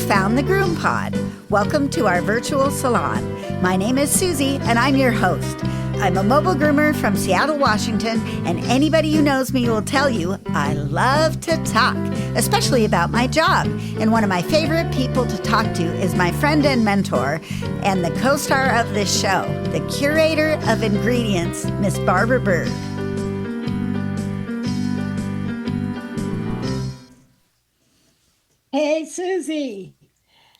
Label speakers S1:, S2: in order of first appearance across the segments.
S1: found the GroomPod. Welcome to our virtual salon. My name is Susie, and I'm your host. I'm a mobile groomer from Seattle, Washington, and anybody who knows me will tell you I love to talk, especially about my job. And one of my favorite people to talk to is my friend and mentor and the co-star of this show, the curator of ingredients, Miss Barbara Bird.
S2: Hey, Susie.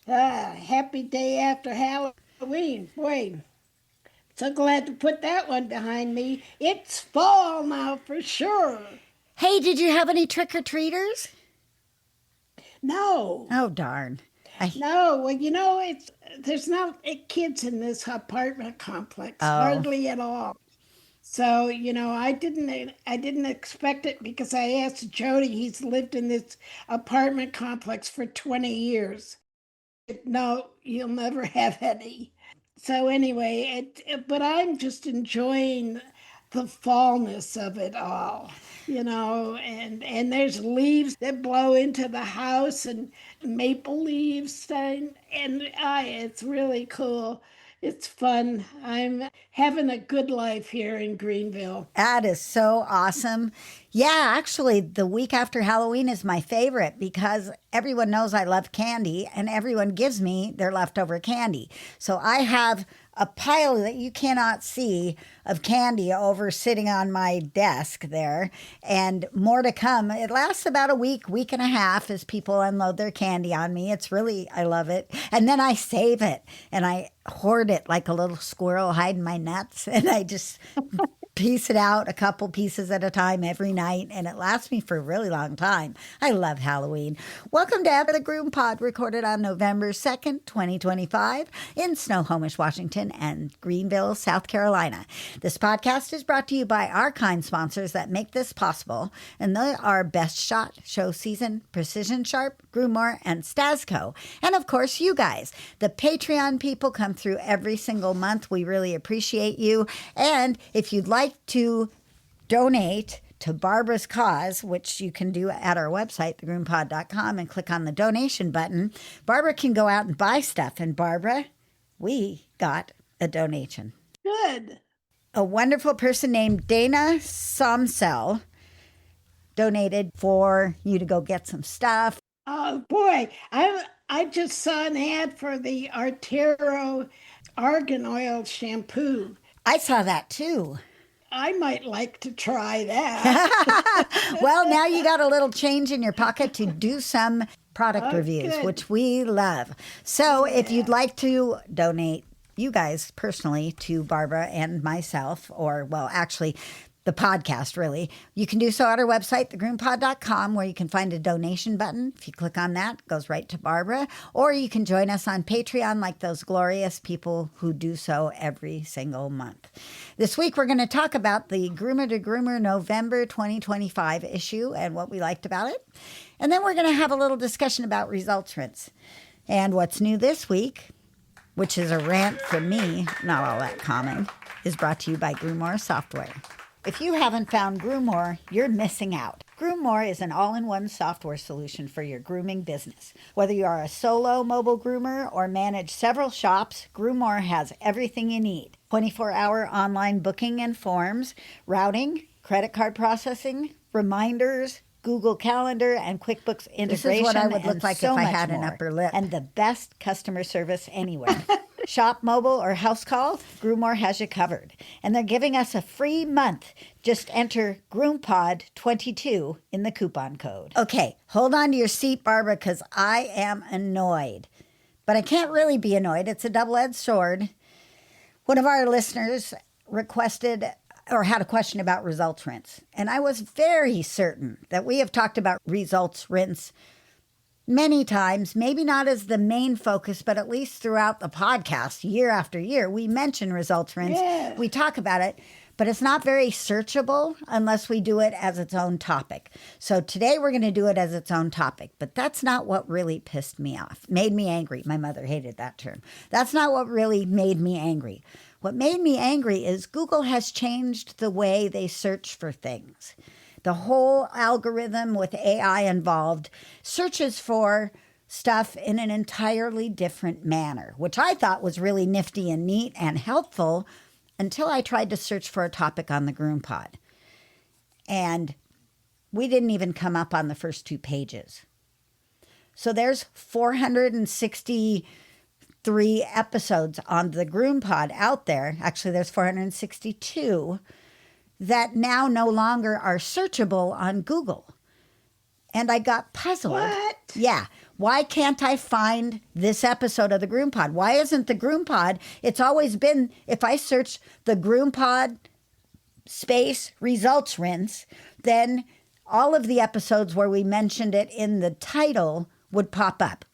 S2: Happy day after Halloween. Boy, so glad to put that one behind me. It's fall now for sure.
S1: Hey, did you have any trick-or-treaters?
S2: No.
S1: Oh, darn.
S2: No, well, there's not kids in this apartment complex, hardly at all. So, I didn't expect it because I asked Jody, he's lived in this apartment complex for 20 years. No, you'll never have any. So anyway, but I'm just enjoying the fallness of it all, and there's leaves that blow into the house and maple leaves and it's really cool. It's fun. I'm having a good life here in Greenville.
S1: That is so awesome. Yeah, actually, the week after Halloween is my favorite because everyone knows I love candy and everyone gives me their leftover candy. So I have a pile that you cannot see of candy over sitting on my desk there, and more to come. It lasts about a week and a half as people unload their candy on me. I love it. And then I save it and I hoard it like a little squirrel hiding my nuts, and I just piece it out a couple pieces at a time every night, and it lasts me for a really long time. I love Halloween. Welcome to the GroomPod, recorded on November 2nd, 2025 in Snohomish, Washington and Greenville, South Carolina. This podcast is brought to you by our kind sponsors that make this possible, and they are Best Shot, Show Season, Precision Sharp, Groomer, and Stasco. And of course, you guys, the Patreon people come through every single month. We really appreciate you. And if you'd like to donate to Barbara's cause, which you can do at our website, thegroompod.com, and click on the donation button, Barbara can go out and buy stuff. And Barbara, we got a donation.
S2: Good.
S1: A wonderful person named Dana Somsel donated for you to go get some stuff.
S2: Oh boy, I just saw an ad for the Artero argan oil shampoo.
S1: I saw that too.
S2: I might like to try that.
S1: Well, now you got a little change in your pocket to do some product reviews,
S2: good.
S1: which we love. So if you'd like to donate, you guys personally, to Barbara and myself, or, well, actually, the podcast, really, you can do so at our website, thegroompod.com, where you can find a donation button. If you click on that, it goes right to Barbara. Or you can join us on Patreon like those glorious people who do so every single month. This week, we're going to talk about the Groomer to Groomer November 2025 issue and what we liked about it. And then we're going to have a little discussion about results rinse. And what's new this week, which is a rant from me, not all that common, is brought to you by Groomer Software. If you haven't found Groomer, you're missing out. Groomer is an all-in-one software solution for your grooming business. Whether you are a solo mobile groomer or manage several shops, Groomer has everything you need. 24-hour online booking and forms, routing, credit card processing, reminders, Google Calendar, and QuickBooks integration. This is what I would look like if I had an upper lip. And the best customer service anywhere. Shop mobile or house call, Groomer has you covered. And they're giving us a free month. Just enter GroomPod22 in the coupon code. Okay, hold on to your seat, Barbara, because I am annoyed. But I can't really be annoyed. It's a double-edged sword. One of our listeners requested or had a question about results rinse. And I was very certain that we have talked about results rinse many times, maybe not as the main focus, but at least throughout the podcast, year after year, we mention results rinse.
S2: Yeah.
S1: We talk about it, but it's not very searchable unless we do it as its own topic. So today we're going to do it as its own topic, but that's not what really pissed me off, made me angry. My mother hated that term. That's not what really made me angry. What made me angry is Google has changed the way they search for things. The whole algorithm with AI involved searches for stuff in an entirely different manner, which I thought was really nifty and neat and helpful until I tried to search for a topic on the GroomPod. And we didn't even come up on the first 2 pages. So there's 463 episodes on the GroomPod out there. Actually, there's 462 that now no longer are searchable on Google. And I got puzzled.
S2: What?
S1: Yeah. Why can't I find this episode of the GroomPod? Why isn't the GroomPod? It's always been, if I search the GroomPod space results rinse, then all of the episodes where we mentioned it in the title would pop up,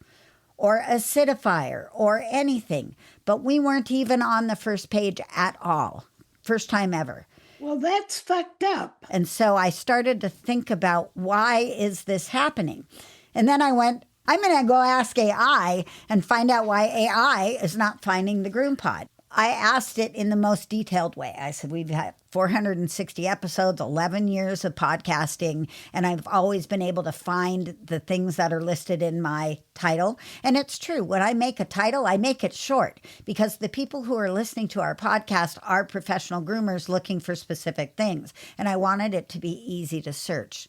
S1: or acidifier, or anything. But we weren't even on the first page at all. First time ever.
S2: Well, that's fucked up.
S1: And so I started to think about, why is this happening? And then I went, I'm going to go ask AI and find out why AI is not finding the GroomPod. I asked it in the most detailed way. I said, we've had 460 episodes, 11 years of podcasting, and I've always been able to find the things that are listed in my title. And it's true. When I make a title, I make it short, because the people who are listening to our podcast are professional groomers looking for specific things. And I wanted it to be easy to search.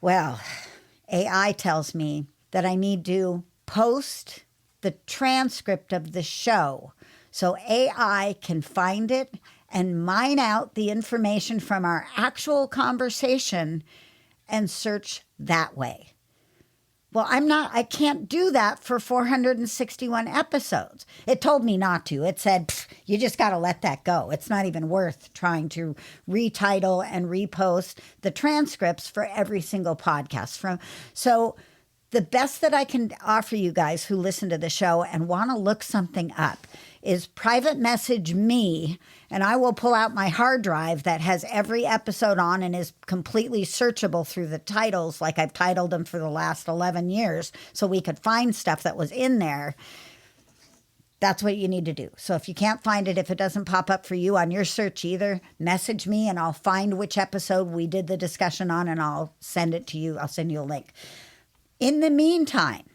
S1: Well, AI tells me that I need to post the transcript of the show so AI can find it and mine out the information from our actual conversation and search that way. Well, I can't do that for 461 episodes. It told me not to. It said, you just got to let that go. It's not even worth trying to retitle and repost the transcripts for every single podcast. So the best that I can offer you guys who listen to the show and want to look something up is private message me, and I will pull out my hard drive that has every episode on and is completely searchable through the titles, like I've titled them for the last 11 years, so we could find stuff that was in there. That's what you need to do. So if you can't find it, if it doesn't pop up for you on your search either, message me and I'll find which episode we did the discussion on and I'll send it to you. I'll send you a link. In the meantime,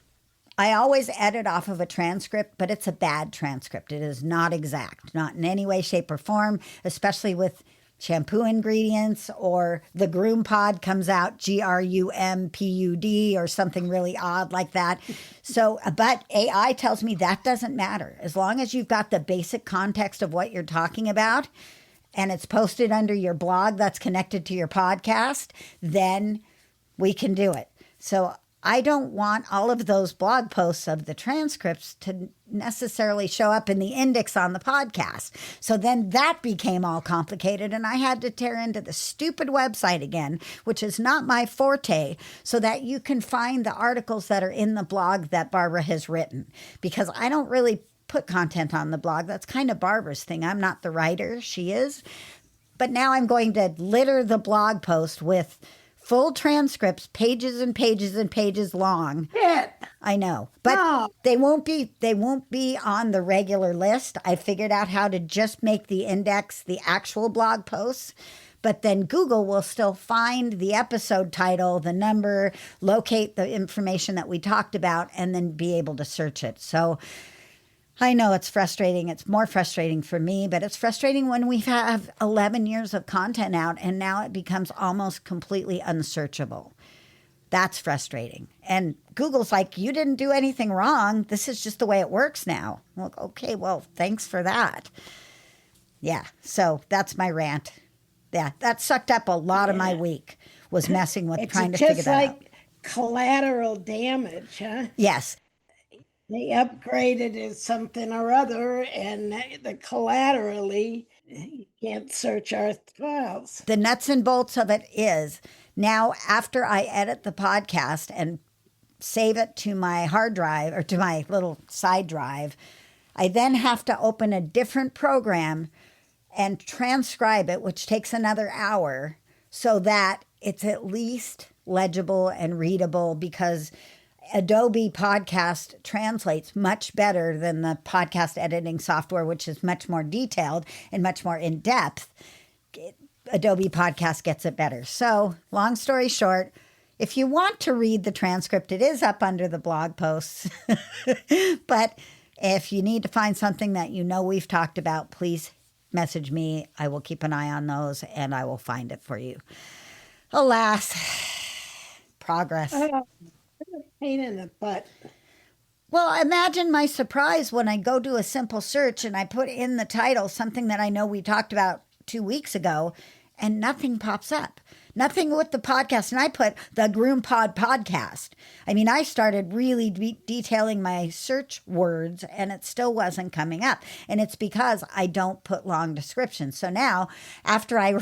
S1: I always edit off of a transcript, but it's a bad transcript. It is not exact, not in any way, shape, or form, especially with shampoo ingredients, or the GroomPod comes out GRUMPUD or something really odd like that. So, but AI tells me that doesn't matter. As long as you've got the basic context of what you're talking about and it's posted under your blog that's connected to your podcast, then we can do it. So I don't want all of those blog posts of the transcripts to necessarily show up in the index on the podcast. So then that became all complicated, and I had to tear into the stupid website again, which is not my forte, so that you can find the articles that are in the blog that Barbara has written, because I don't really put content on the blog. That's kind of Barbara's thing. I'm not the writer. She is. But now I'm going to litter the blog post with full transcripts, pages and pages and pages long.
S2: Shit.
S1: I know, but
S2: No.
S1: they won't be on the regular list. I figured out how to just make the index the actual blog posts, but then Google will still find the episode title, the number, locate the information that we talked about, and then be able to search it. So I know it's frustrating. It's more frustrating for me, but it's frustrating when we have 11 years of content out and now it becomes almost completely unsearchable. That's frustrating. And Google's like, you didn't do anything wrong. This is just the way it works now. Well, okay, well, thanks for that. Yeah, so that's my rant. Yeah, that sucked up a lot of my week, was messing with
S2: It's
S1: trying to figure
S2: just
S1: that out.
S2: like collateral damage, huh?
S1: Yes.
S2: They upgraded it something or other, and the collaterally, you can't search our files.
S1: The nuts and bolts of it is now, after I edit the podcast and save it to my hard drive or to my little side drive, I then have to open a different program and transcribe it, which takes another hour, so that it's at least legible and readable, because Adobe Podcast translates much better than the podcast editing software, which is much more detailed and much more in-depth. Adobe Podcast gets it better. So long story short, If you want to read the transcript, it is up under the blog posts. But if you need to find something that you know we've talked about, please message me. I will keep an eye on those and I will find it for you. Alas, progress.
S2: Oh, pain in the butt.
S1: Well, imagine my surprise when I go do a simple search and I put in the title something that I know we talked about 2 weeks ago and nothing pops up. Nothing with the podcast. And I put the GroomPod podcast. I mean, I started really detailing my search words and it still wasn't coming up. And it's because I don't put long descriptions. So now, after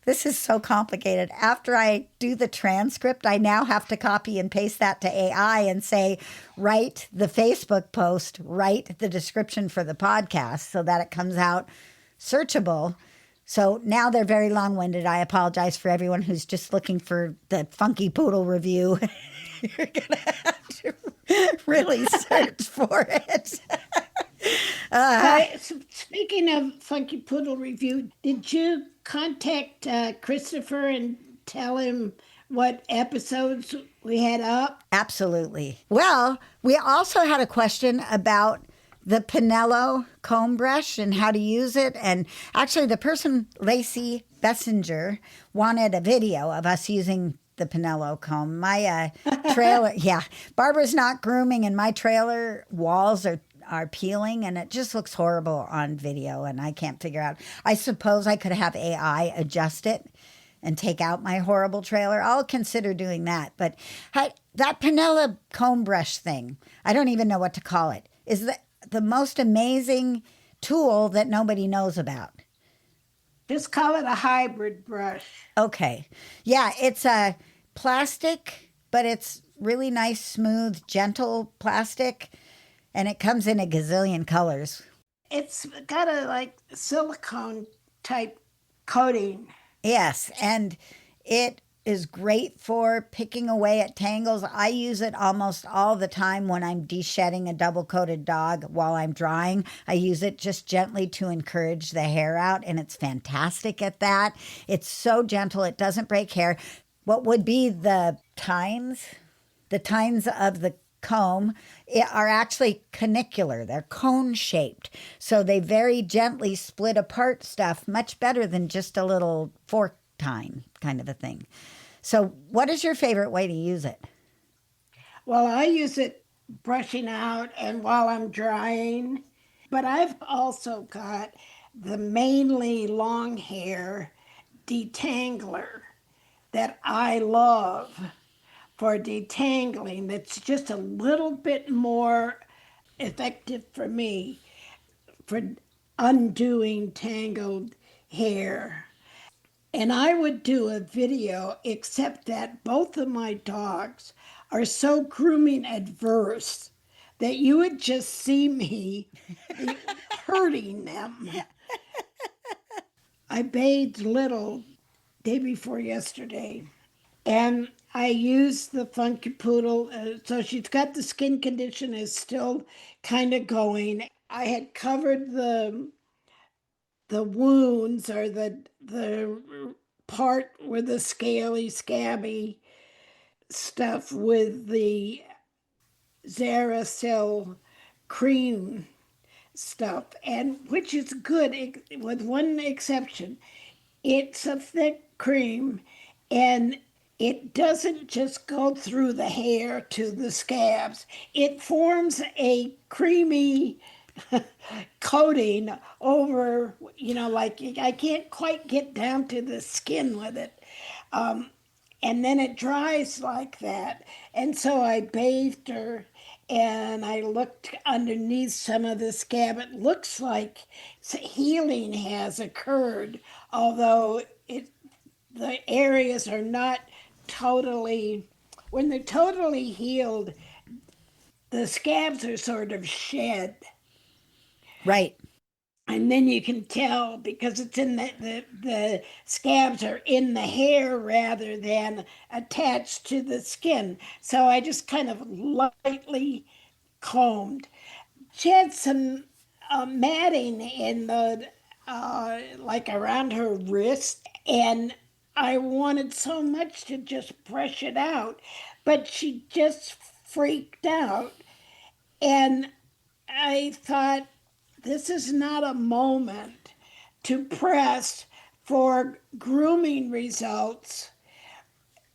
S1: this is so complicated. After I do the transcript, I now have to copy and paste that to AI and say, write the Facebook post, write the description for the podcast so that it comes out searchable. So now they're very long-winded. I apologize for everyone who's just looking for the Funky Poodle review. You're going to have to really search for it.
S2: Speaking of Funky Poodle review, did you contact Christopher and tell him what episodes we had up?
S1: Absolutely. Well, we also had a question about the Penelo comb brush and how to use it. And actually, the person, Lacey Bessinger, wanted a video of us using the Penelo comb. My trailer, yeah, Barbara's not grooming, and my trailer walls are peeling, and it just looks horrible on video, and I can't figure out. I suppose I could have AI adjust it and take out my horrible trailer. I'll consider doing that. But that Penelo comb brush thing, I don't even know what to call it, is the most amazing tool that nobody knows about.
S2: Just call it a hybrid brush.
S1: Okay. Yeah, it's a plastic, but it's really nice, smooth, gentle plastic, and it comes in a gazillion colors.
S2: It's got a like silicone type coating.
S1: Yes, and it is great for picking away at tangles. I use it almost all the time when I'm de-shedding a double-coated dog while I'm drying. I use it just gently to encourage the hair out, and it's fantastic at that. It's so gentle, it doesn't break hair. What would be the tines of the comb are actually conicular. They're cone-shaped, so they very gently split apart stuff much better than just a little fork tine kind of a thing. So what is your favorite way to use it?
S2: Well, I use it brushing out and while I'm drying, but I've also got the mainly long hair detangler that I love for detangling. That's just a little bit more effective for me for undoing tangled hair. And I would do a video, except that both of my dogs are so grooming adverse that you would just see me hurting them. I bathed Little day before yesterday, and I used the Funky Poodle. So she's got the skin condition is still kind of going. I had covered the wounds or the part where the scaly, scabby stuff with the Xeracil cream stuff, and which is good with one exception. It's a thick cream, and it doesn't just go through the hair to the scabs. It forms a creamy coating over, like I can't quite get down to the skin with it. And then it dries like that. And so I bathed her and I looked underneath some of the scab. It looks like healing has occurred, although the areas are not totally, when they're totally healed, the scabs are sort of shed.
S1: Right.
S2: And then you can tell because it's in the scabs are in the hair rather than attached to the skin. So I just kind of lightly combed. She had some matting in the like around her wrist, and I wanted so much to just brush it out, but she just freaked out. And I thought, this is not a moment to press for grooming results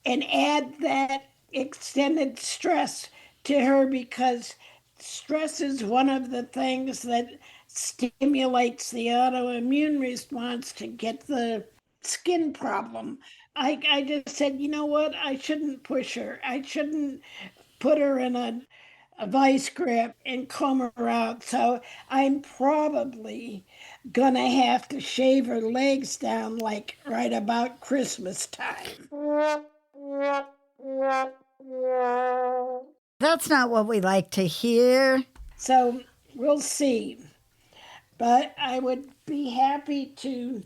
S2: and add that extended stress to her, because stress is one of the things that stimulates the autoimmune response to get the skin problem. I just said, you know what? I shouldn't push her. I shouldn't put her in a vice grip and comb her out. So I'm probably gonna have to shave her legs down like right about Christmas time.
S1: That's not what we like to hear.
S2: So we'll see. But I would be happy to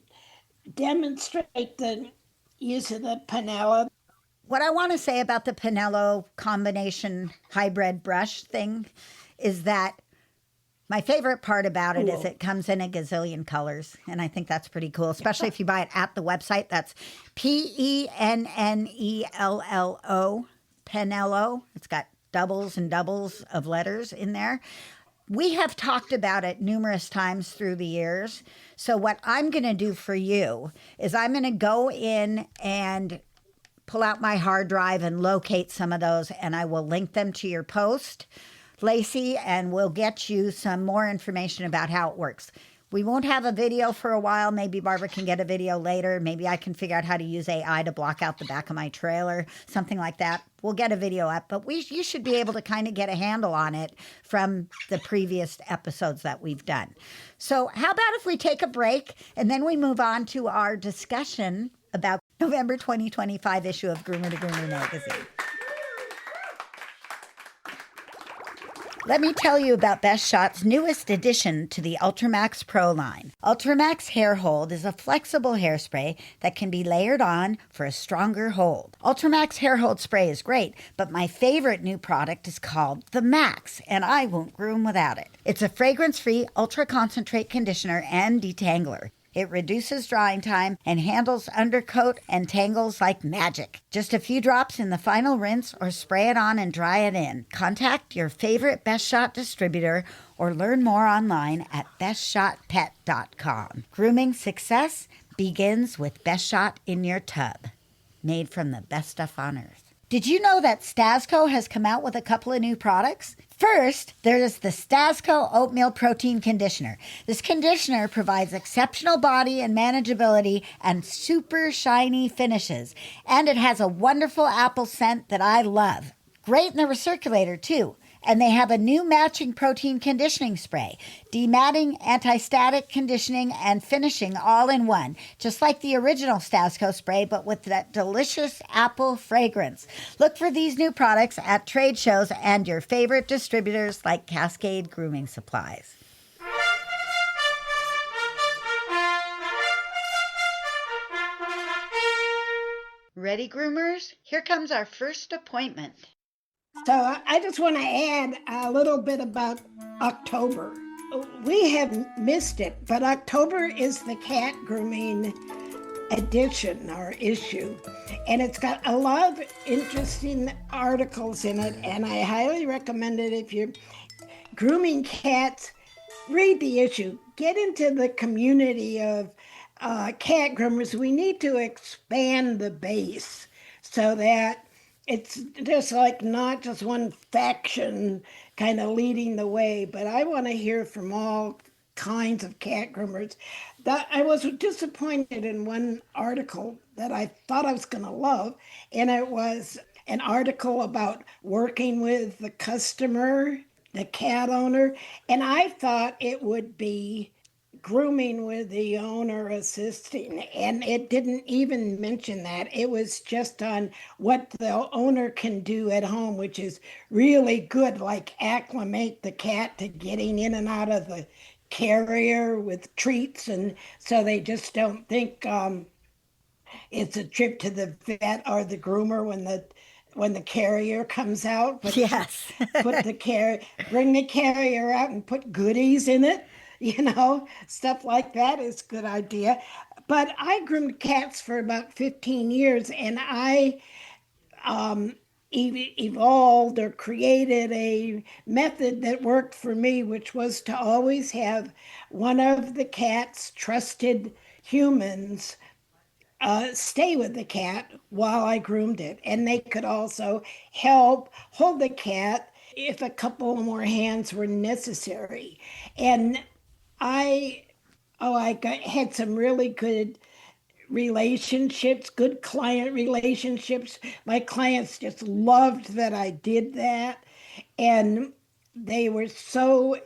S2: demonstrate the use of the Penelo.
S1: What I want to say about the Penelo combination hybrid brush thing is that my favorite part about it is it comes in a gazillion colors. And I think that's pretty cool, especially if you buy it at the website. That's Pennello, Penelo. It's got doubles and doubles of letters in there. We have talked about it numerous times through the years. So, what I'm going to do for you is I'm going to go in and pull out my hard drive and locate some of those, and I will link them to your post, Lacey, and we'll get you some more information about how it works. We won't have a video for a while. Maybe Barbara can get a video later. Maybe I can figure out how to use AI to block out the back of my trailer, something like that. We'll get a video up, but you should be able to kind of get a handle on it from the previous episodes that we've done. So how about if we take a break and then we move on to our discussion about November 2025 issue of Groomer to Groomer magazine. Let me tell you about Best Shot's newest addition to the Ultramax Pro line. Ultramax Hair Hold is a flexible hairspray that can be layered on for a stronger hold. Ultramax Hair Hold Spray is great, but my favorite new product is called the Max, and I won't groom without it. It's a fragrance-free ultra-concentrate conditioner and detangler. It reduces drying time and handles undercoat and tangles like magic. Just a few drops in the final rinse or spray it on and dry it in. Contact your favorite Best Shot distributor or learn more online at bestshotpet.com. Grooming success begins with Best Shot in your tub. Made from the best stuff on earth. Did you know that Stasco has come out with a couple of new products? First, there is the Stasco Oatmeal Protein Conditioner. This conditioner provides exceptional body and manageability and super shiny finishes. And it has a wonderful apple scent that I love. Great in the recirculator, too. And they have a new matching protein conditioning spray, dematting, anti-static conditioning, and finishing all in one, just like the original Stasco spray, but with that delicious apple fragrance. Look for these new products at trade shows and your favorite distributors like Cascade Grooming Supplies. Ready, groomers? Here comes our first appointment.
S2: So I just want to add a little bit about October. We have missed it, but October is the cat grooming edition or issue. And it's got a lot of interesting articles in it, and I highly recommend it if you're grooming cats. Read the issue. Get into the community of cat groomers. We need to expand the base so that it's just like not just one faction kind of leading the way, but I want to hear from all kinds of cat groomers. That I was disappointed in one article that I thought I was going to love, and it was an article about working with the customer, the cat owner, and I thought it would be grooming with the owner assisting, and it didn't even mention that. It was just on what the owner can do at home, which is really good, like acclimate the cat to getting in and out of the carrier with treats, and so they just don't think it's a trip to the vet or the groomer when the carrier comes out. But
S1: yes.
S2: Bring the carrier out and put goodies in it. Stuff like that is a good idea. But I groomed cats for about 15 years, and I um, evolved or created a method that worked for me, which was to always have one of the cat's trusted humans stay with the cat while I groomed it. And they could also help hold the cat if a couple more hands were necessary. And I, had some really good relationships, good client relationships. My clients just loved that I did that. And they were so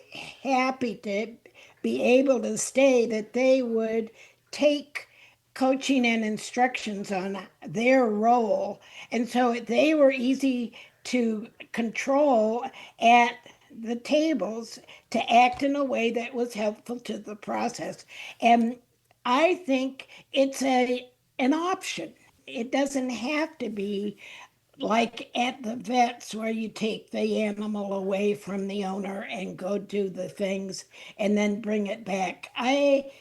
S2: happy to be able to stay that they would take coaching and instructions on their role. And so they were easy to control at the tables to act in a way that was helpful to the process. And I think it's an option. It doesn't have to be like at the vets where you take the animal away from the owner and go do the things and then bring it back. I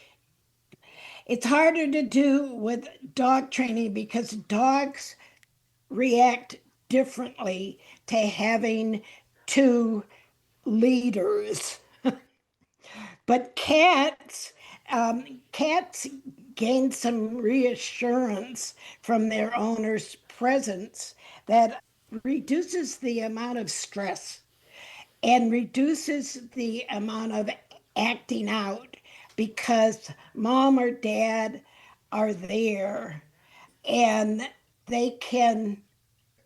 S2: It's harder to do with dog training because dogs react differently to having two leaders. But cats gain some reassurance from their owner's presence that reduces the amount of stress and reduces the amount of acting out because mom or dad are there and they can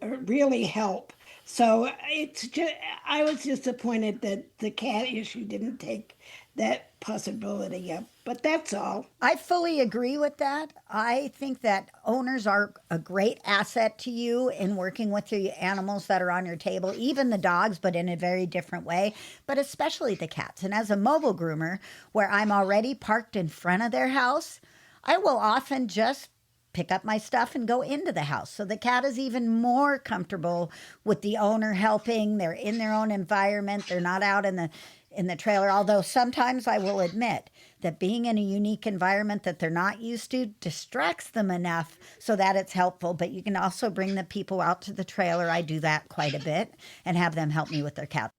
S2: really help. So it's just, I was disappointed that the cat issue didn't take that possibility up, but that's all.
S1: I fully agree with that. I think that owners are a great asset to you in working with the animals that are on your table, even the dogs, but in a very different way, but especially the cats. And as a mobile groomer, where I'm already parked in front of their house, I will often just pick up my stuff and go into the house. So the cat is even more comfortable with the owner helping. They're in their own environment. They're not out in the trailer, although sometimes I will admit that being in a unique environment that they're not used to distracts them enough so that it's helpful. But you can also bring the people out to the trailer. I do that quite a bit and have them help me with their cat.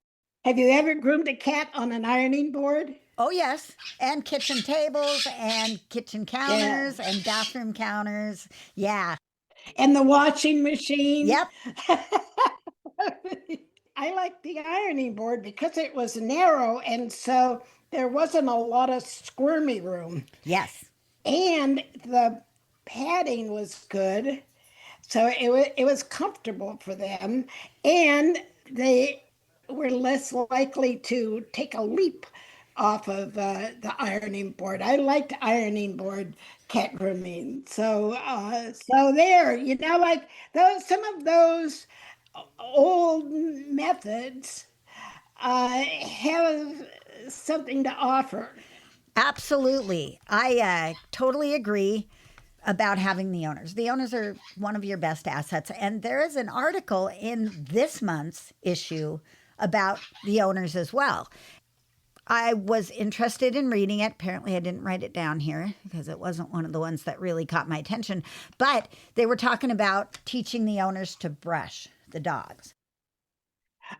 S2: Have you ever groomed a cat on an ironing board?
S1: Oh, yes. And kitchen tables and kitchen
S2: Yeah.
S1: counters and bathroom counters. Yeah.
S2: And the washing machine?
S1: Yep.
S2: I liked the ironing board because it was narrow and so there wasn't a lot of squirmy room.
S1: Yes.
S2: And the padding was good. So it was comfortable for them. And they were less likely to take a leap off of the ironing board. I liked ironing board cat grooming. So there, like some of those old methods have something to offer.
S1: Absolutely. I totally agree about having the owners. The owners are one of your best assets. And there is an article in this month's issue about the owners as well. I was interested in reading it. Apparently, I didn't write it down here because it wasn't one of the ones that really caught my attention. But they were talking about teaching the owners to brush the dogs.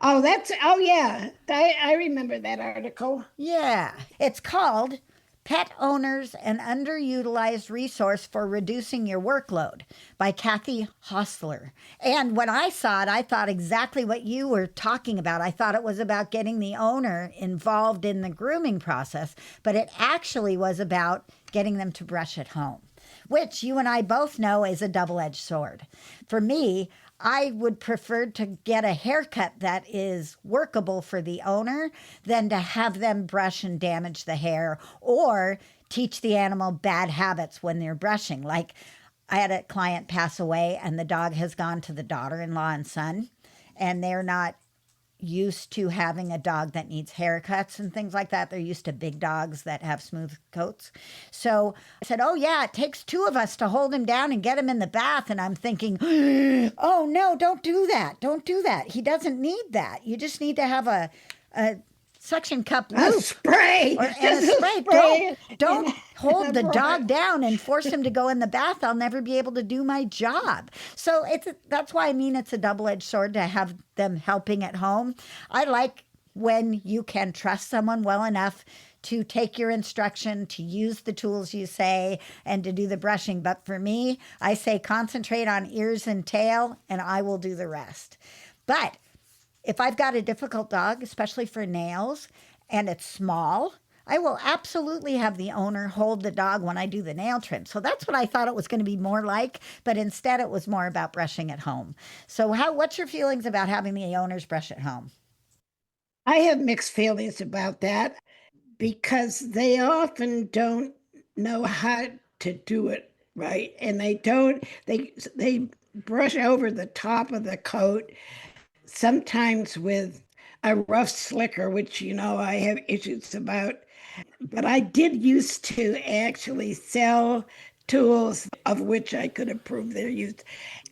S2: Oh yeah, I remember that article.
S1: Yeah. It's called Pet Owners, an Underutilized Resource for Reducing Your Workload by Kathy Hostler. And when I saw it, I thought exactly what you were talking about. I thought it was about getting the owner involved in the grooming process, but it actually was about getting them to brush at home, which you and I both know is a double-edged sword. For me, I would prefer to get a haircut that is workable for the owner than to have them brush and damage the hair or teach the animal bad habits when they're brushing. Like I had a client pass away and the dog has gone to the daughter-in-law and son, and they're not used to having a dog that needs haircuts and things like that. They're used to big dogs that have smooth coats. So I said, oh yeah, it takes two of us to hold him down and get him in the bath. And I'm thinking, oh no, don't do that. Don't do that. He doesn't need that. You just need to have a suction cup
S2: A
S1: loop
S2: spray.
S1: and a
S2: Just
S1: spray.
S2: spray
S1: Don't
S2: and
S1: hold
S2: a
S1: the
S2: brush.
S1: dog down and force him to go in the bath. I'll never be able to do my job. So that's why I mean it's a double-edged sword to have them helping at home. I like when you can trust someone well enough to take your instruction, to use the tools you say, and to do the brushing. But for me, I say concentrate on ears and tail, and I will do the rest. But if I've got a difficult dog, especially for nails, and it's small, I will absolutely have the owner hold the dog when I do the nail trim. So that's what I thought it was going to be more like, but instead it was more about brushing at home. So what's your feelings about having the owners brush at home?
S2: I have mixed feelings about that because they often don't know how to do it right, and they brush over the top of the coat, sometimes with a rough slicker, which I have issues about. But I did used to actually sell tools of which I could approve their use,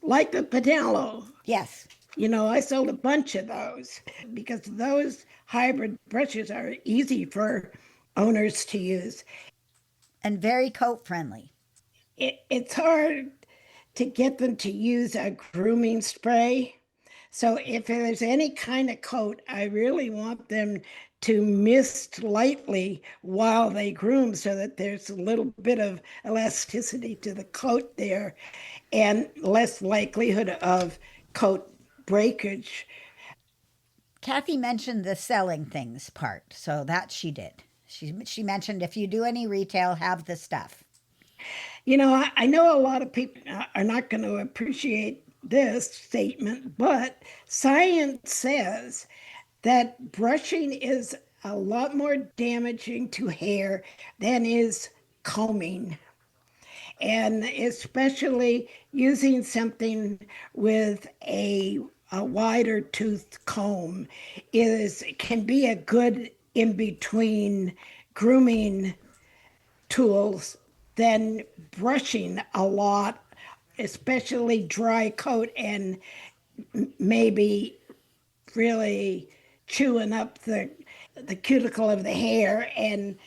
S2: like the Penelo.
S1: Yes,
S2: I sold a bunch of those because those hybrid brushes are easy for owners to use.
S1: and very coat friendly.
S2: It's hard to get them to use a grooming spray. So if there's any kind of coat, I really want them to mist lightly while they groom so that there's a little bit of elasticity to the coat there and less likelihood of coat breakage.
S1: Kathy mentioned the selling things part, so that she did. She mentioned if you do any retail, have the stuff.
S2: I know a lot of people are not going to appreciate this statement, but science says that brushing is a lot more damaging to hair than is combing. And especially using something with a wider tooth comb can be a good in between grooming tools than brushing a lot, especially dry coat and maybe really chewing up the cuticle of the hair and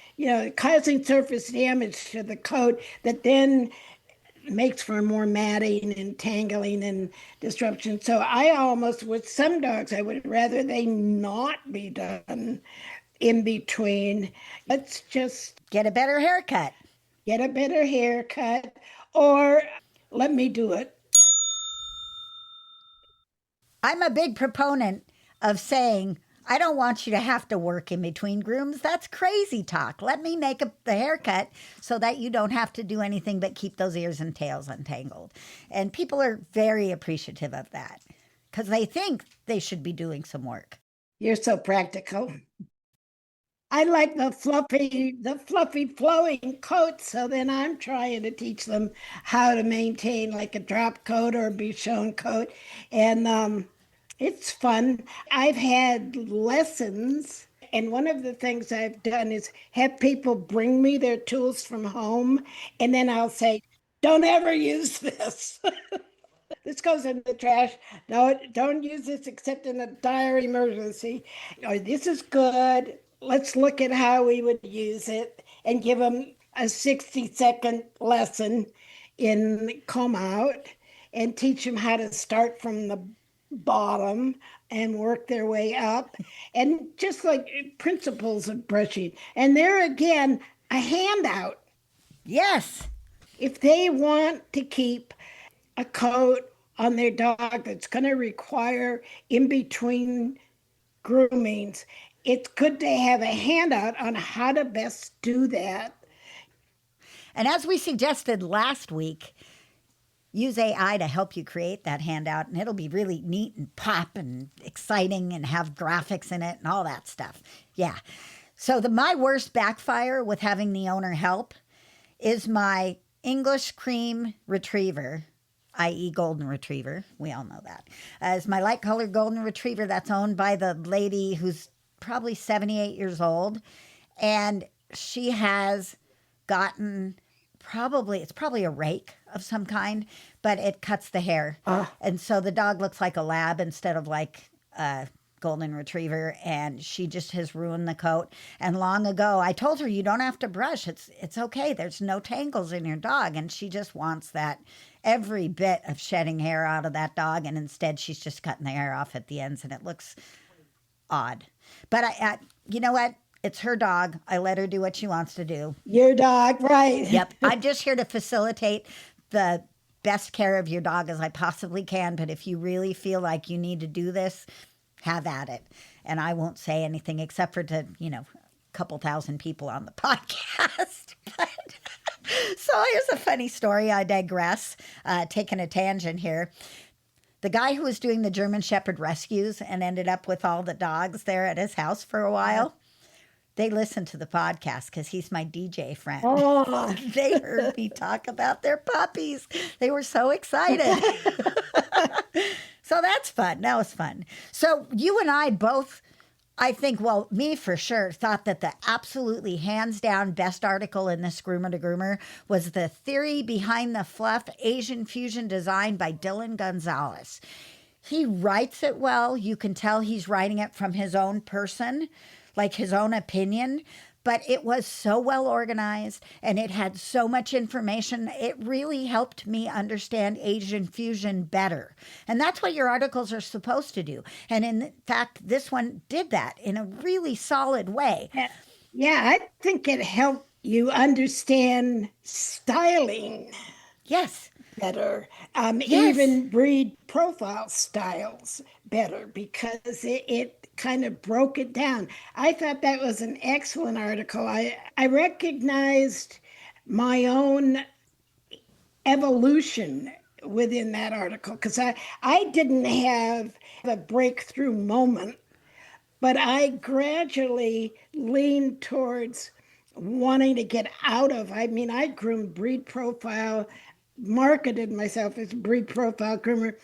S2: causing surface damage to the coat that then makes for more matting and tangling and disruption. So I almost, with some dogs, I would rather they not be done in between. Let's just
S1: Get a better haircut.
S2: get a better haircut or let me do it.
S1: I'm a big proponent of saying, I don't want you to have to work in between grooms. That's crazy talk. Let me make the haircut so that you don't have to do anything but keep those ears and tails untangled. And people are very appreciative of that because they think they should be doing some work.
S2: You're so practical. I like the fluffy flowing coat. So then I'm trying to teach them how to maintain like a drop coat or a Bichon coat. And it's fun. I've had lessons. And one of the things I've done is have people bring me their tools from home. And then I'll say, don't ever use this. This goes in the trash. No, don't use this except in a dire emergency. Or this is good. Let's look at how we would use it and give them a 60-second lesson in comb out and teach them how to start from the bottom and work their way up. And just like principles of brushing. And there again, a handout.
S1: Yes.
S2: If they want to keep a coat on their dog that's going to require in between groomings, it's good to have a handout on how to best do that.
S1: And as we suggested last week, use AI to help you create that handout, and it'll be really neat and pop and exciting and have graphics in it and all that stuff. Yeah. So my worst backfire with having the owner help is my English cream retriever, i.e. golden retriever. We all know that. Is my light colored golden retriever that's owned by the lady who's probably 78 years old. And she has gotten it's probably a rake of some kind, but it cuts the hair. And so the dog looks like a lab instead of like a golden retriever, and she just has ruined the coat. And long ago, I told her, you don't have to brush. It's okay. There's no tangles in your dog. And she just wants that every bit of shedding hair out of that dog. And instead, she's just cutting the hair off at the ends, and it looks odd. But you know what? It's her dog. I let her do what she wants to do.
S2: Your dog, right?
S1: Yep. I'm just here to facilitate the best care of your dog as I possibly can. But if you really feel like you need to do this, have at it. And I won't say anything except for to, a couple thousand people on the podcast. So here's a funny story. I digress, taking a tangent here. The guy who was doing the German Shepherd rescues and ended up with all the dogs there at his house for a while, they listened to the podcast because he's my DJ friend.
S2: Oh.
S1: They heard me talk about their puppies. They were so excited. So that's fun. That was fun. So you and I both, I think, well, me for sure, thought that the absolutely hands down best article in this Groomer to Groomer was The Theory Behind the Fluff Asian Fusion Design by Dylan Gonzalez. He writes it well. You can tell he's writing it from his own person, like his own opinion, but it was so well organized and it had so much information. It really helped me understand Asian fusion better. And that's what your articles are supposed to do. And in fact, this one did that in a really solid way.
S2: Yeah, I think it helped you understand styling.
S1: Yes.
S2: Better,
S1: Yes.
S2: even breed profile styles better, because it kind of broke it down. I thought that was an excellent article. I recognized my own evolution within that article, because I didn't have a breakthrough moment, but I gradually leaned towards wanting to get out of, I groomed breed profile, marketed myself as a breed profile groomer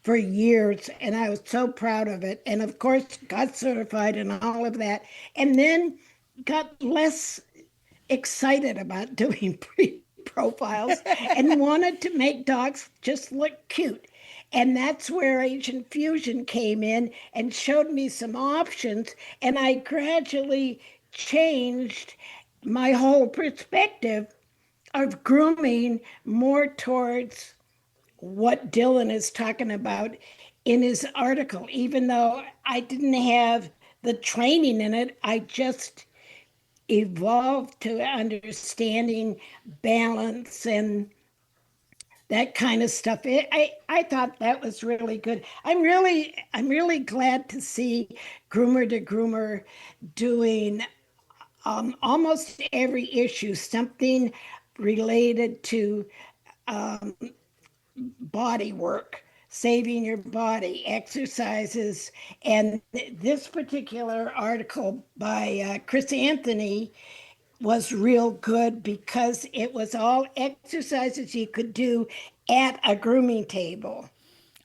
S2: for years, and I was so proud of it. And of course, got certified and all of that, and then got less excited about doing breed profiles and wanted to make dogs just look cute. And that's where Asian Fusion came in and showed me some options. And I gradually changed my whole perspective of grooming more towards what Dylan is talking about in his article. Even though I didn't have the training in it, I just evolved to understanding balance and that kind of stuff. I thought that was really good. I'm really glad to see Groomer to Groomer doing almost every issue, something related to body work, saving your body, exercises. And this particular article by Chris Anthony was real good because it was all exercises you could do at a grooming table.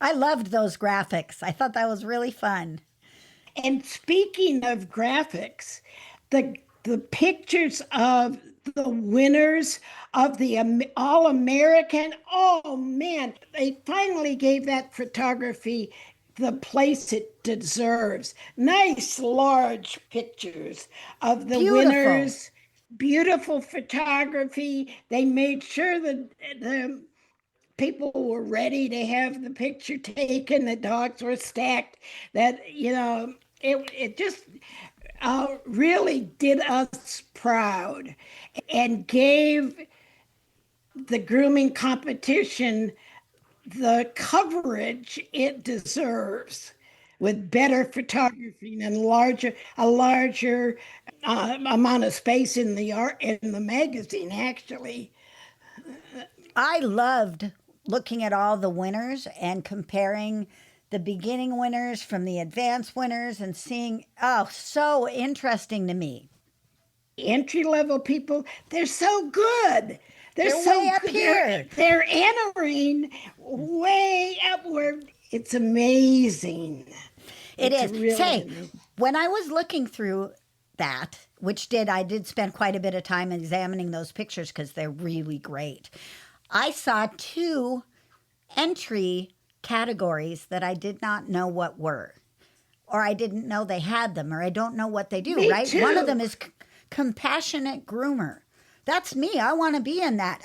S1: I loved those graphics. I thought that was really fun.
S2: And speaking of graphics, the pictures of the winners of the All-American, oh man, they finally gave that photography the place it deserves. Nice large pictures of the winners. Beautiful photography. They made sure that the people were ready to have the picture taken. The dogs were stacked. That, it just really did us proud and gave the grooming competition the coverage it deserves, with better photography and a larger amount of space in the magazine. Actually,
S1: I loved looking at all the winners and comparing the beginning winners from the advanced winners and seeing, so interesting to me.
S2: Entry-level people, they're so good. They're so
S1: way up here.
S2: They're entering way upward. It's amazing.
S1: It's
S2: really
S1: amazing. When I was looking through that, I did spend quite a bit of time examining those pictures because they're really great. I saw 2 entry categories that I did not know what were. or I didn't know they had them, or I don't know what they do,
S2: Me
S1: right? One of them
S2: too.
S1: is compassionate groomer. That's me. I want to be in that.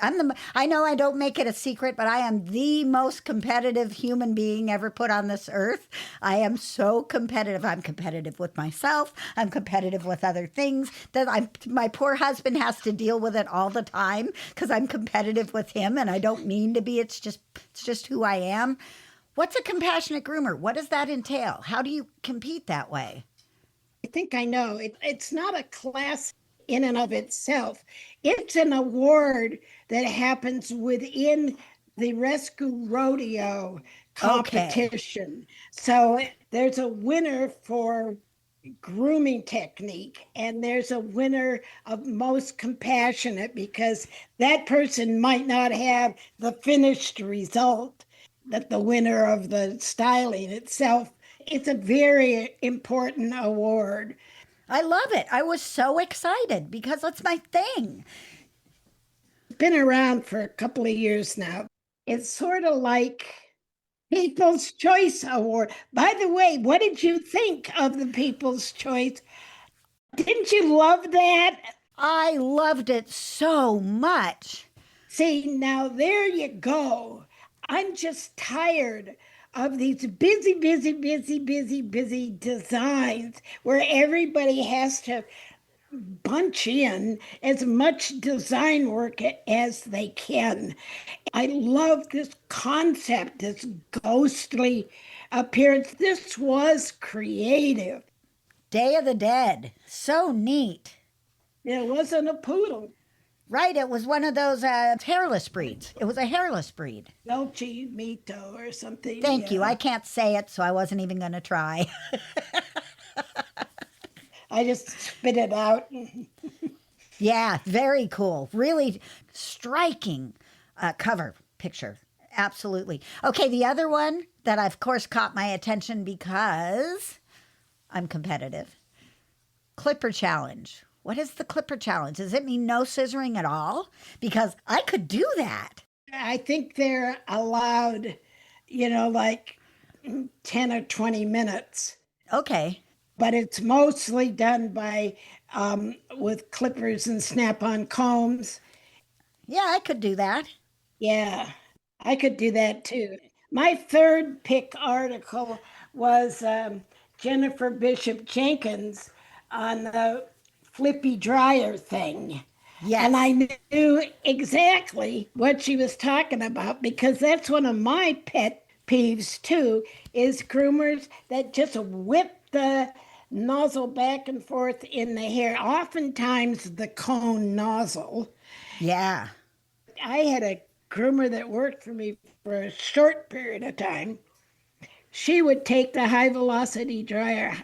S1: I know I don't make it a secret, but I am the most competitive human being ever put on this earth. I am so competitive. I'm competitive with myself. I'm competitive with other things that my poor husband has to deal with it all the time because I'm competitive with him and I don't mean to be. It's just who I am. What's a compassionate groomer? What does that entail? How do you compete that way?
S2: I think I know. It's not a class in and of itself. It's an award that happens within the rescue rodeo
S1: Okay.
S2: competition. So there's a winner for grooming technique, and there's a winner of most compassionate because that person might not have the finished result that the winner of the styling itself. It's a very important award.
S1: I love it. I was so excited because that's my thing.
S2: Been around for a couple of years now. It's sort of like People's Choice Award. By the way, what did you think of the People's Choice? Didn't you love that?
S1: I loved it so much.
S2: See, now there you go. I'm just tired of these busy, busy, busy, busy, busy designs where everybody has to bunch in as much design work as they can. I love this concept, this ghostly appearance. This was creative.
S1: Day of the Dead. So neat.
S2: It wasn't a poodle.
S1: Right, it was one of those hairless breeds. It was a hairless breed.
S2: Dolce Mito or something.
S1: Thank you.
S2: Yeah.
S1: I can't say it, so I wasn't even going to try.
S2: I just spit it out.
S1: Yeah, very cool. Really striking cover picture. Absolutely. Okay, the other one that, of course, caught my attention because I'm competitive. Clipper challenge. What is the clipper challenge? Does it mean no scissoring at all? Because I could do that.
S2: I think they're allowed, like 10 or 20 minutes,
S1: Okay.
S2: but it's mostly done by with clippers and snap-on combs.
S1: Yeah, I could do that.
S2: Yeah, I could do that too. My third pick article was Jennifer Bishop Jenkins on the flippy dryer thing. And
S1: Yes.
S2: I knew exactly what she was talking about because that's one of my pet peeves too, is groomers that just whip the nozzle back and forth in the hair, oftentimes the cone nozzle.
S1: Yeah.
S2: I had a groomer that worked for me for a short period of time. She would take the high velocity dryer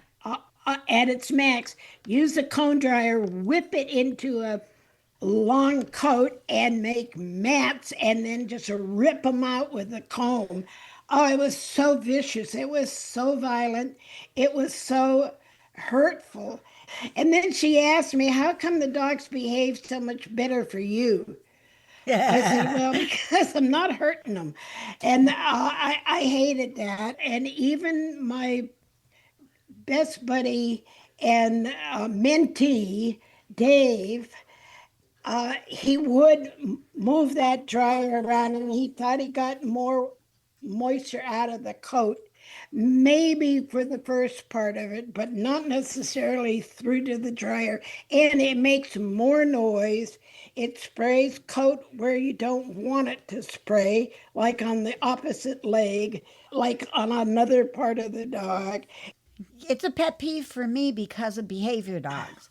S2: at its max, use the cone dryer, whip it into a long coat and make mats and then just rip them out with the comb. Oh, it was so vicious. It was so violent. It was so hurtful. And then she asked me, how come the dogs behave so much better for you? I said, well, because I'm not hurting them. And I hated that. And even my best buddy and mentee, Dave, he would move that dryer around and he thought he got more moisture out of the coat, maybe for the first part of it, but not necessarily through to the dryer. And it makes more noise. It sprays coat where you don't want it to spray, like on the opposite leg, like on another part of the dog.
S1: It's a pet peeve for me because of behavior dogs.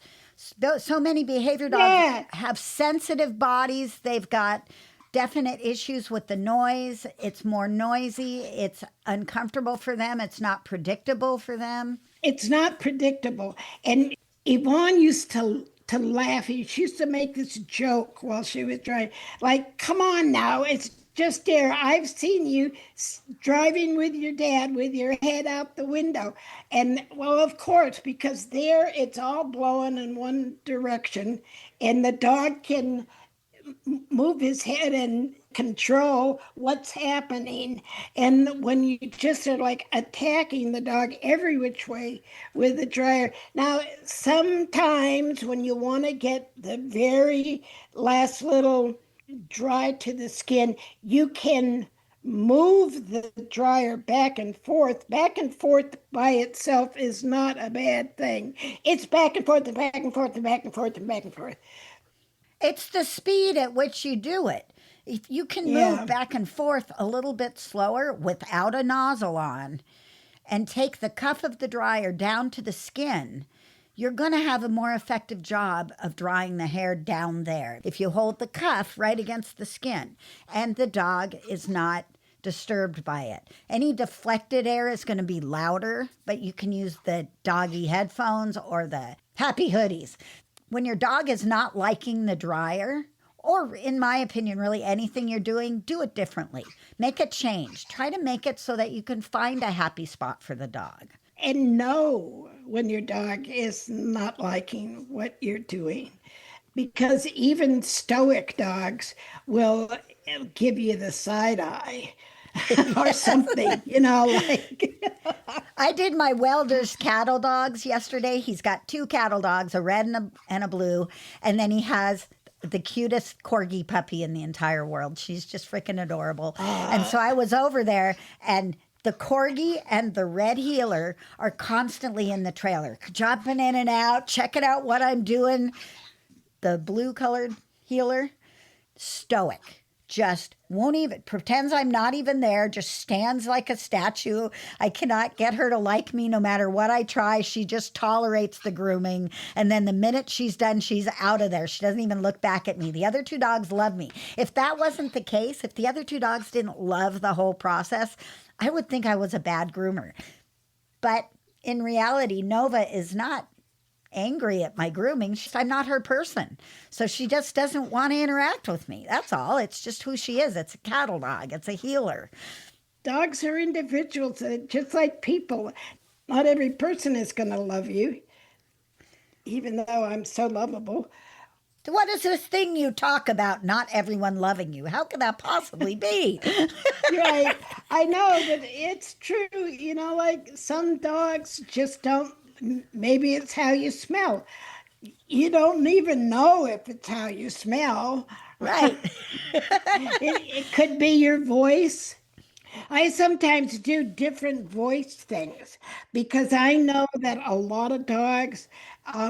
S1: So many behavior dogs
S2: Yeah,
S1: have sensitive bodies. They've got definite issues with the noise. It's more noisy. It's uncomfortable for them. It's not predictable for them.
S2: it's not predictable. And Yvonne used to laugh. She used to make this joke while she was driving, like, "Come on now, it's just there. I've seen you driving with your dad with your head out the window." And well, of course, because there it's all blowing in one direction, and the dog can move his head and control what's happening. And when you just are like attacking the dog every which way with the dryer. Now, sometimes when you want to get the very last little dry to the skin, you can move the dryer back and forth. Back and forth by itself is not a bad thing. It's back and forth and back and forth and back and forth and back and forth.
S1: It's the speed at which you do it. If you can
S2: Yeah.
S1: move back and forth a little bit slower without a nozzle on and take the cuff of the dryer down to the skin, you're going to have a more effective job of drying the hair down there. If you hold the cuff right against the skin and the dog is not disturbed by it. Any deflected air is going to be louder, but you can use the doggy headphones or the happy hoodies. When your dog is not liking the dryer, or in my opinion, really anything you're doing, do it differently. Make a change. Try to make it so that you can find a happy spot for the dog.
S2: And know when your dog is not liking what you're doing. Because even stoic dogs will give you the side eye or something, like.
S1: I did my welder's cattle dogs yesterday. He's got 2 cattle dogs, a red and a blue, and then he has the cutest corgi puppy in the entire world. She's just freaking adorable. And so I was over there, and the corgi and the red heeler are constantly in the trailer, jumping in and out, checking out what I'm doing. The blue-colored heeler, stoic. Just won't even, pretends I'm not even there, just stands like a statue. I cannot get her to like me no matter what I try. She just tolerates the grooming. And then the minute she's done, she's out of there. She doesn't even look back at me. The other 2 dogs love me. If that wasn't the case, if the other 2 dogs didn't love the whole process, I would think I was a bad groomer. But in reality, Nova is not angry at my grooming. I'm not her person. So she just doesn't want to interact with me. That's all. It's just who she is. It's a cattle dog. It's a heeler.
S2: Dogs are individuals, just like people. Not every person is going to love you, even though I'm so lovable.
S1: What is this thing you talk about, not everyone loving you? How can that possibly be?
S2: Right. I know, but it's true. Like some dogs just don't. Maybe it's how you smell. You don't even know if it's how you smell.
S1: Right.
S2: It could be your voice. I sometimes do different voice things because I know that a lot of dogs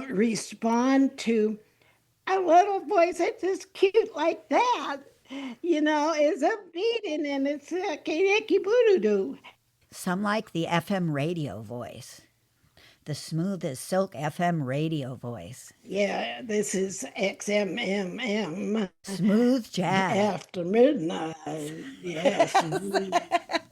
S2: respond to a little voice that's just cute like that. Is upbeat and it's a boo-doo-doo.
S1: Some like the FM radio voice. The smooth as silk FM radio voice.
S2: Yeah, this is XMMM.
S1: Smooth jazz.
S2: After midnight. Yes.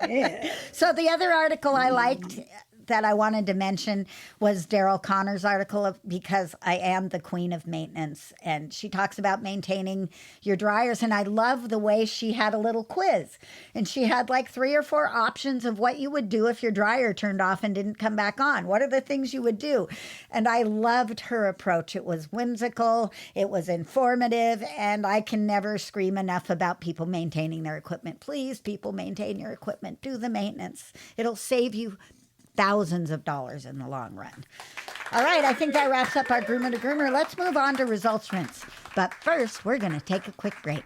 S2: Yeah.
S1: So the other article I liked that I wanted to mention was Daryl Connor's article because I am the queen of maintenance. And she talks about maintaining your dryers. And I love the way she had a little quiz. And she had like 3 or 4 options of what you would do if your dryer turned off and didn't come back on. What are the things you would do? And I loved her approach. It was whimsical. It was informative. And I can never scream enough about people maintaining their equipment. Please, people, maintain your equipment. Do the maintenance. It'll save you thousands of dollars in the long run. All right, I think that wraps up our Groomer to Groomer. Let's move on to results rinse. But first, we're going to take a quick break.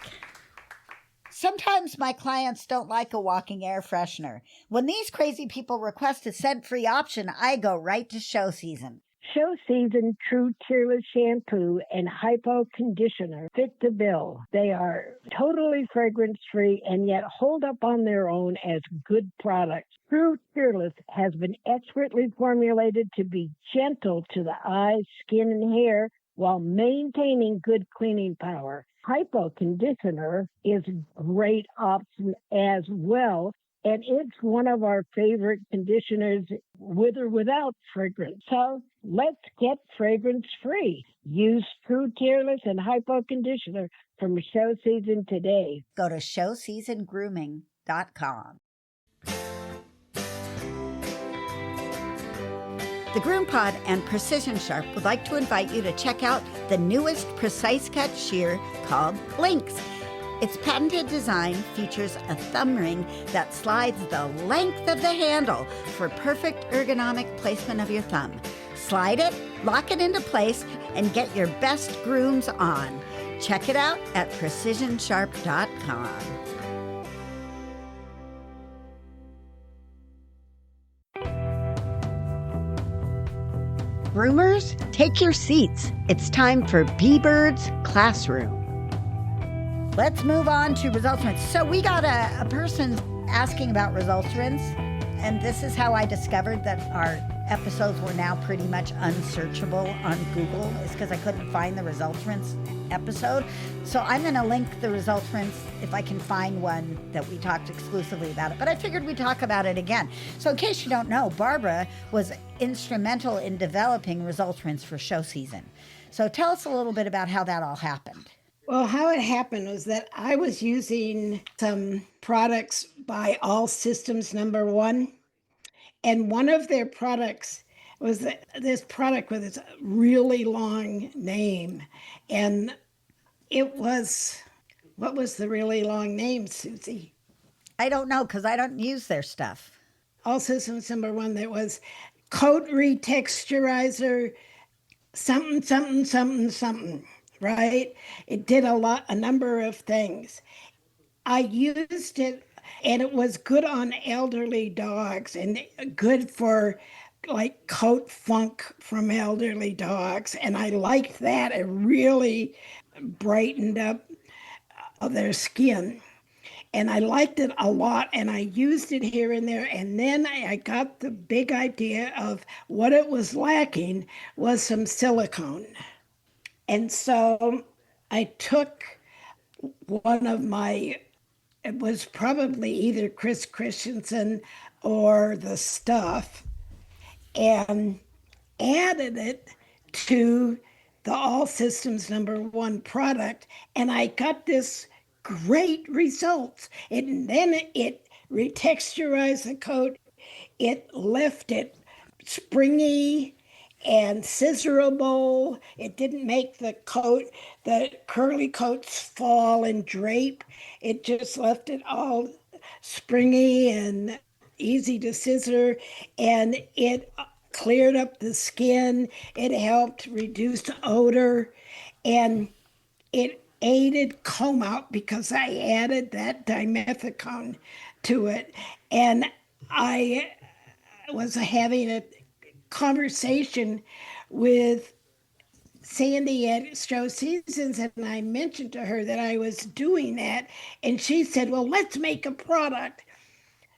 S1: Sometimes my clients don't like a walking air freshener. When these crazy people request a scent-free option, I go right to Show Season.
S3: Show Season True Tearless Shampoo and Hypo Conditioner fit the bill. They are totally fragrance-free and yet hold up on their own as good products. True Tearless has been expertly formulated to be gentle to the eyes, skin, and hair while maintaining good cleaning power. Hypo Conditioner is a great option as well. And it's one of our favorite conditioners with or without fragrance. So let's get fragrance free. Use True Tearless and Hypo Conditioner from Show Season today.
S1: Go to showseasongrooming.com. The GroomPod and Precision Sharp would like to invite you to check out the newest Precise Cut shear called Lynx. Its patented design features a thumb ring that slides the length of the handle for perfect ergonomic placement of your thumb. Slide it, lock it into place, and get your best grooms on. Check it out at precisionsharp.com.
S4: Groomers, take your seats. It's time for Bbbird's Classroom.
S1: Let's move on to results rinse. So we got a person asking about results rinse, and this is how I discovered that our episodes were now pretty much unsearchable on Google, is because I couldn't find the results rinse episode. So I'm going to link the results rinse if I can find one that we talked exclusively about it. But I figured we'd talk about it again. So in case you don't know, Barbara was instrumental in developing results rinse for show season. So tell us a little bit about how that all happened.
S2: Well, how it happened was that I was using some products by All Systems Number One, and one of their products was this product with this really long name. And it was, what was the really long name, Susie?
S1: I don't know, because I don't use their stuff.
S2: All Systems Number One, that was coat retexturizer, something, something, something, something, right? It did a number of things. I used it, and it was good on elderly dogs and good for like coat funk from elderly dogs. And I liked that. It really brightened up their skin. And I liked it a lot, and I used it here and there. And then I got the big idea of what it was lacking was some silicone. And so I took one of my, it was probably either Chris Christensen or The Stuff, and added it to the All Systems Number One product, and I got this great results. And then it retexturized the coat. It left it springy and scissorable. It didn't make the curly coats fall and drape. It just left it all springy and easy to scissor, and it cleared up the skin. It helped reduce odor, and it aided comb out because I added that dimethicone to it. And I was having a conversation with Sandy at Show Seasons, and I mentioned to her that I was doing that, and she said, well, let's make a product.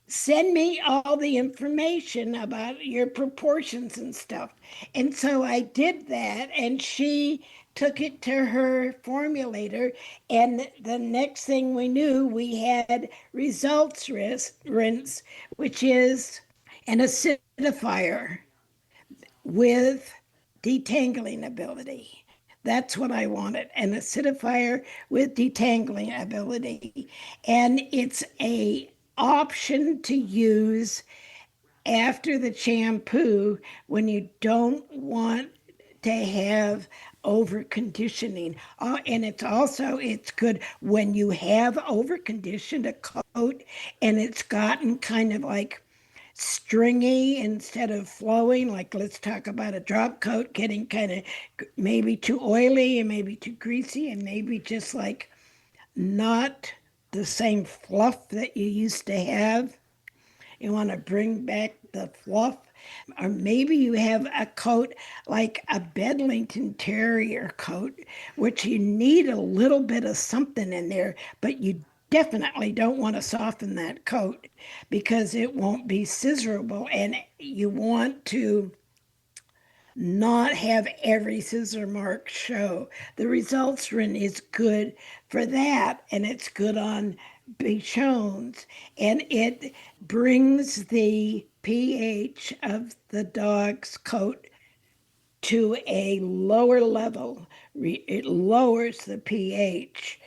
S2: Send me all the information about your proportions and stuff. And so I did that, and she took it to her formulator, and the next thing we knew, we had results rinse, which is an acidifier with detangling ability. That's what I wanted, an acidifier with detangling ability. And it's a option to use after the shampoo when you don't want to have over conditioning. And it's good when you have over conditioned a coat and it's gotten kind of like stringy instead of flowing. Like, let's talk about a drop coat getting kind of maybe too oily and maybe too greasy and maybe just like not the same fluff that you used to have. You want to bring back the fluff. Or maybe you have a coat like a Bedlington Terrier coat, which you need a little bit of something in there, but you definitely don't want to soften that coat because it won't be scissorable, and you want to not have every scissor mark show. The results rinse is good for that, and it's good on Bichon's, and it brings the pH of the dog's coat to a lower level. It lowers the pH.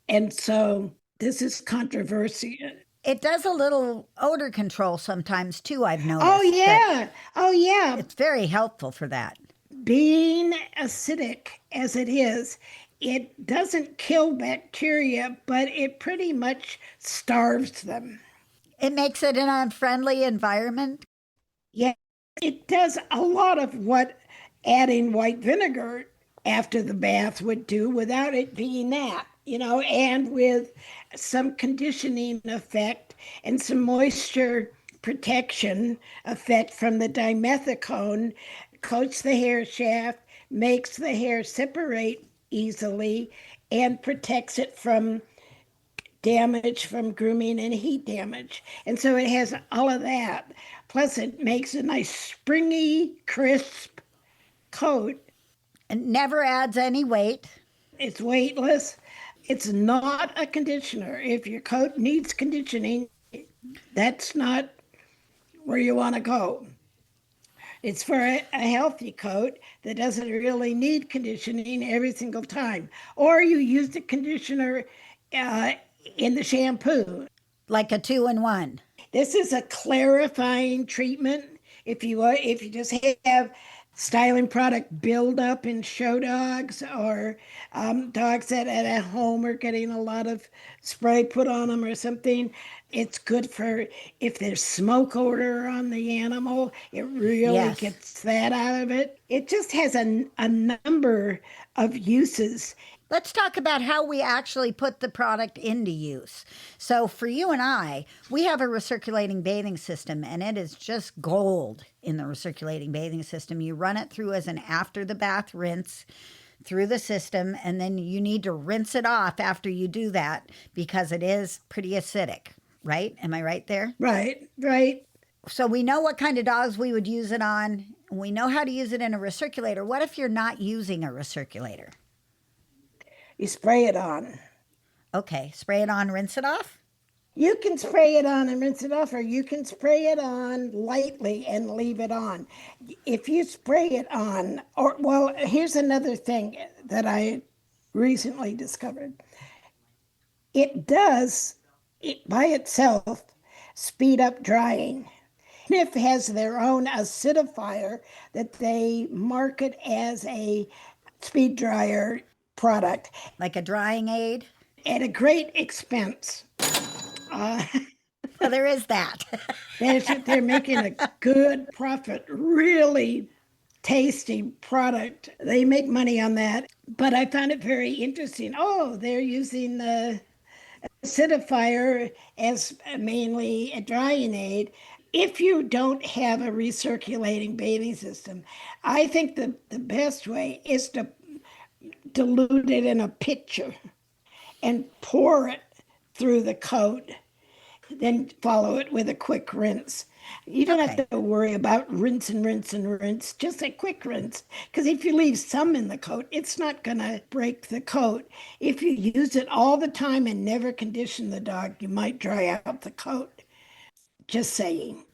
S2: And so this is controversial.
S1: It does a little odor control sometimes too, I've noticed.
S2: Oh, yeah. Oh, yeah.
S1: It's very helpful for that.
S2: Being acidic as it is, It doesn't kill bacteria, but it pretty much starves them.
S1: It makes it an unfriendly environment.
S2: Yeah, it does a lot of what adding white vinegar after the bath would do without it being that, and with some conditioning effect and some moisture protection effect from the dimethicone, coats the hair shaft, makes the hair separate easily, and protects it from damage from grooming and heat damage. And so it has all of that. Plus, it makes a nice springy, crisp coat.
S1: It never adds any weight.
S2: It's weightless. It's not a conditioner. If your coat needs conditioning, that's not where you want to go. It's for a healthy coat that doesn't really need conditioning every single time. Or you use the conditioner in the shampoo.
S1: Like a 2-in-1.
S2: This is a clarifying treatment. If you just have styling product buildup in show dogs or dogs that at home are getting a lot of spray put on them or something, it's good for if there's smoke odor on the animal. It really gets that out of it. It just has a number of uses.
S1: Let's talk about how we actually put the product into use. So for you and I, we have a recirculating bathing system, and it is just gold in the recirculating bathing system. You run it through as an after the bath rinse through the system, and then you need to rinse it off after you do that because it is pretty acidic, right? Am I right there?
S2: Right.
S1: So we know what kind of dogs we would use it on. We know how to use it in a recirculator. What if you're not using a recirculator?
S2: You spray it on.
S1: Okay, spray it on, rinse it off?
S2: You can spray it on and rinse it off, or you can spray it on lightly and leave it on. If you spray it on, here's another thing that I recently discovered. It does, by itself, speed up drying. Sniff has their own acidifier that they market as a speed dryer product.
S1: Like a drying aid?
S2: At a great expense.
S1: Well, there is that.
S2: They're making a good profit, really tasty product. They make money on that. But I found it very interesting. Oh, they're using the acidifier as mainly a drying aid. If you don't have a recirculating bathing system, I think the best way is to dilute it in a pitcher and pour it through the coat. Then follow it with a quick rinse. You don't have to worry about rinse and rinse and rinse, just a quick rinse. Because if you leave some in the coat, it's not going to break the coat. If you use it all the time and never condition the dog, you might dry out the coat. Just saying.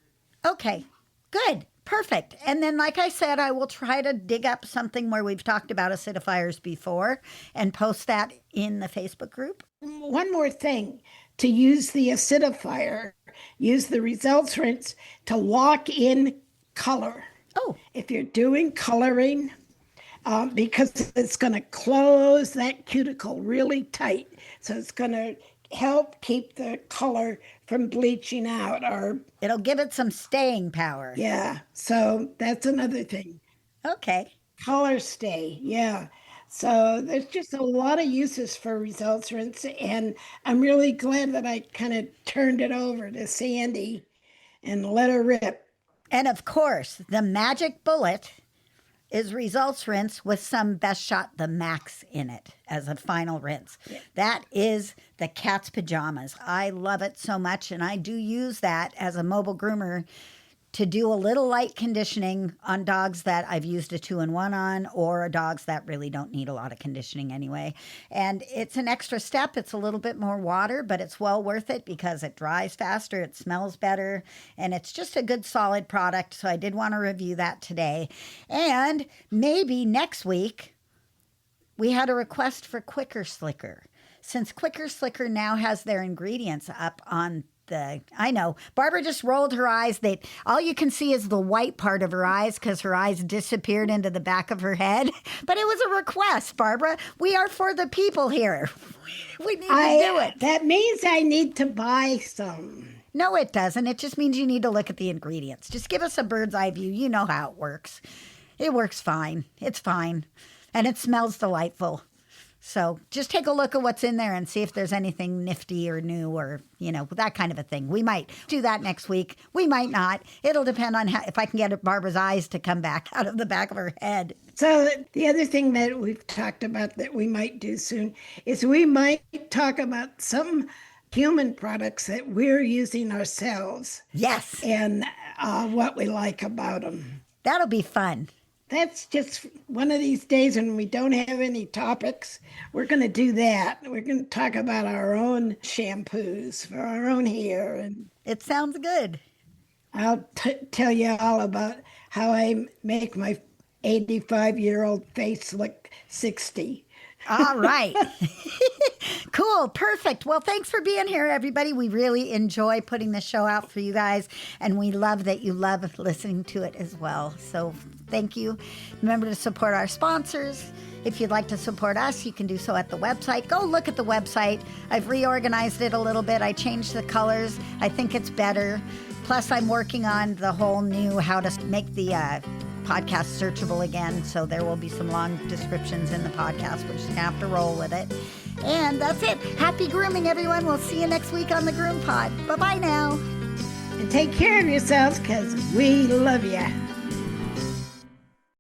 S1: Okay, good. Perfect. And then, like I said, I will try to dig up something where we've talked about acidifiers before and post that in the Facebook group.
S2: One more thing. To use the acidifier, use the results rinse to lock in color.
S1: Oh.
S2: If you're doing coloring, because it's going to close that cuticle really tight. So it's going to help keep the color from bleaching out, or
S1: it'll give it some staying power.
S2: Yeah, so that's another thing.
S1: Okay.
S2: Color stay, yeah. So there's just a lot of uses for results rinse, and I'm really glad that I kind of turned it over to Sandy and let her rip.
S1: And of course, the magic bullet is results rinse with some Best Shot the Max in it as a final rinse. Yeah. That is the cat's pajamas. I love it so much, and I do use that as a mobile groomer to do a little light conditioning on dogs that I've used a 2-in-1 on, or dogs that really don't need a lot of conditioning anyway. And it's an extra step. It's a little bit more water, but it's well worth it because it dries faster, it smells better, and it's just a good solid product. So I did want to review that today. And maybe next week we had a request for Quicker Slicker. Since Quicker Slicker now has their ingredients up on I know. Barbara just rolled her eyes. All you can see is the white part of her eyes because her eyes disappeared into the back of her head. But it was a request, Barbara. We are for the people here. We need to do it.
S2: That means I need to buy some.
S1: No, it doesn't. It just means you need to look at the ingredients. Just give us a bird's eye view. You know how it works. It works fine. It's fine. And it smells delightful. So just take a look at what's in there and see if there's anything nifty or new or, that kind of a thing. We might do that next week. We might not. It'll depend on if I can get Barbara's eyes to come back out of the back of her head.
S2: So the other thing that we've talked about that we might do soon is we might talk about some human products that we're using ourselves.
S1: Yes.
S2: And what we like about them.
S1: That'll be fun.
S2: That's just one of these days when we don't have any topics. We're going to do that. We're going to talk about our own shampoos for our own hair. And
S1: it sounds good.
S2: I'll tell you all about how I make my 85-year-old face look 60.
S1: All right. Cool. Perfect. Well, thanks for being here, everybody. We really enjoy putting the show out for you guys, and we love that you love listening to it as well. So thank you. Remember to support our sponsors. If you'd like to support us, you can do so at the website. Go look at the website. I've reorganized it a little bit. I changed the colors. I think it's better. Plus, I'm working on the whole new how to make the podcast searchable again, so there will be some long descriptions in the podcast. We're just gonna have to roll with it. And that's it. Happy grooming, everyone. We'll see you next week on the GroomPod. Bye-bye now.
S2: And take care of yourselves because we love you.